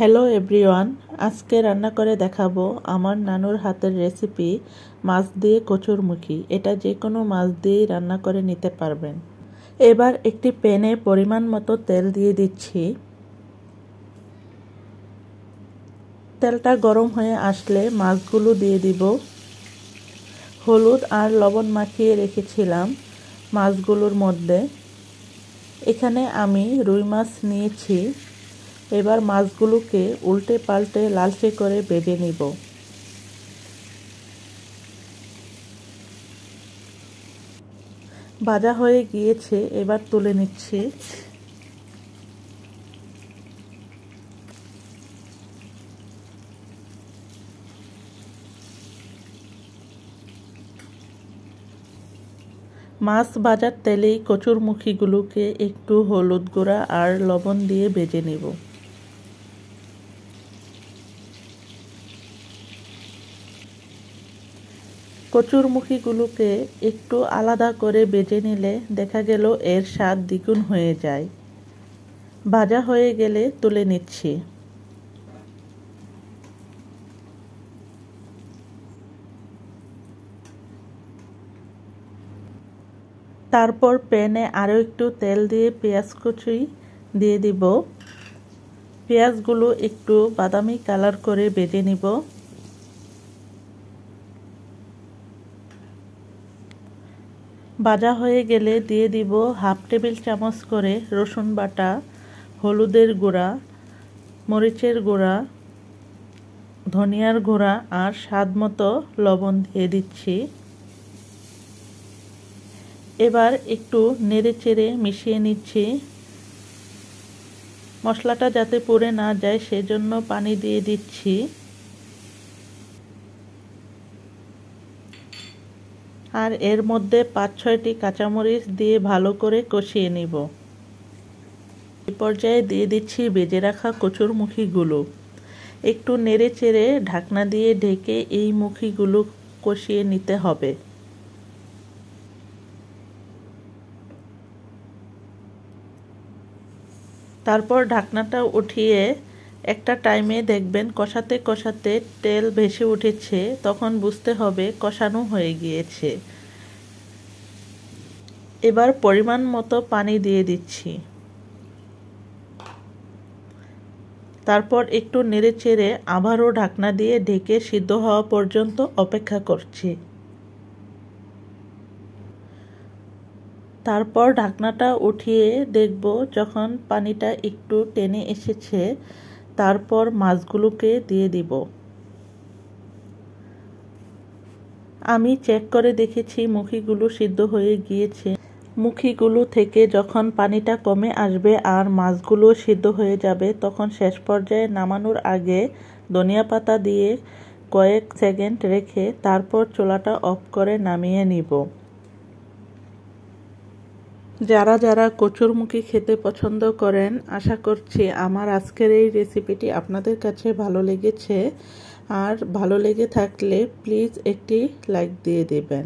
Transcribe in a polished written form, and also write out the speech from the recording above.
Hello everyone, আজকে রান্না করে দেখাবো আমার নানুর হাতের রেসিপি মাছ দিয়ে কচুরমুখী। এটা যে কোনো মাছ দিয়েই রান্না করে নিতে পারবেন। এবার একটি প্যানে পরিমাণ মতো তেল দিয়ে দিচ্ছি। তেলটা গরম হয়ে আসলে মাছগুলো দিয়ে দিব। হলুদ আর লবণ মাখিয়ে রেখেছিলাম মাছগুলোর মধ্যে। এখানে আমি রুই মাছ নিয়েছি। এবার মাছগুলোকে উল্টে পাল্টে লালচে করে ভেজে নিব। ভাজা হয়ে গিয়েছে, এবার তুলে নিচ্ছি। মাছ ভাজার তেলেই কচুরমুখীগুলোকে একটু হলুদ গুঁড়া আর লবণ দিয়ে ভেজে নেব। কচুরমুখীগুলোকে একটু আলাদা করে ভেজে নিলে দেখা গেল এর স্বাদ দ্বিগুণ হয়ে যায়। ভাজা হয়ে গেলে তুলে নিচ্ছি। তারপর প্যানে আরও একটু তেল দিয়ে পেঁয়াজ কুচি দিয়ে দিব। পেঁয়াজগুলো একটু বাদামি কালার করে ভেজে নিব। ভাজা হয়ে গেলে দিয়ে দিব হাফ টেবিল চামচ করে রসুন বাটা, হলুদের গুঁড়া, মরিচের গুঁড়া, ধনিয়ার গুঁড়া আর স্বাদ মতো লবণ দিয়ে দিচ্ছি। এবার একটু নেড়েচেড়ে মিশিয়ে নিচ্ছি। মশলাটা যাতে পুড়ে না যায় সেজন্য পানি দিয়ে দিচ্ছি। আর এর মধ্যে ৫-৬টি কাঁচামরিচ দিয়ে ভালো করে কষিয়ে নিব। এই পর্যায়ে দিয়ে দিচ্ছি ভেজে রাখা কচুরমুখীগুলো। একটু নেড়ে চেড়ে ঢাকনা দিয়ে ঢেকে এই মুখীগুলো কষিয়ে নিতে হবে। তারপর ঢাকনাটা উঠিয়ে একটা টাইমে দেখবেন কষাতে কষাতে তেল ভেসে উঠেছে, তখন বুঝতে হবে কষানো হয়ে গিয়েছে। এবার পরিমাণ মতো পানি দিয়ে দিচ্ছি। তারপর একটু নেড়েচেড়ে আবারও ঢাকনা দিয়ে ঢেকে সিদ্ধ হওয়া পর্যন্ত অপেক্ষা করছি। তারপর ঢাকনাটা উঠিয়ে দেখব যখন পানিটা একটু টেনে এসেছে, তারপর মাছগুলোকে দিয়ে দিব। আমি চেক করে দেখেছি মুখীগুলো সিদ্ধ হয়ে গিয়েছে। মুখীগুলো থেকে যখন পানিটা কমে আসবে আর মাছগুলো সিদ্ধ হয়ে যাবে, তখন শেষ পর্যায়ে নামানোর আগে ধনিয়া পাতা দিয়ে কয়েক সেকেন্ড রেখে তারপর চুলাটা অফ করে নামিয়ে নিব। যারা যারা কচুরমুখী খেতে পছন্দ করেন, আশা করছি আমার আজকের এই রেসিপিটি আপনাদের কাছে ভালো লেগেছে। আর ভালো লেগে থাকলে প্লিজ একটি লাইক দিয়ে দেবেন।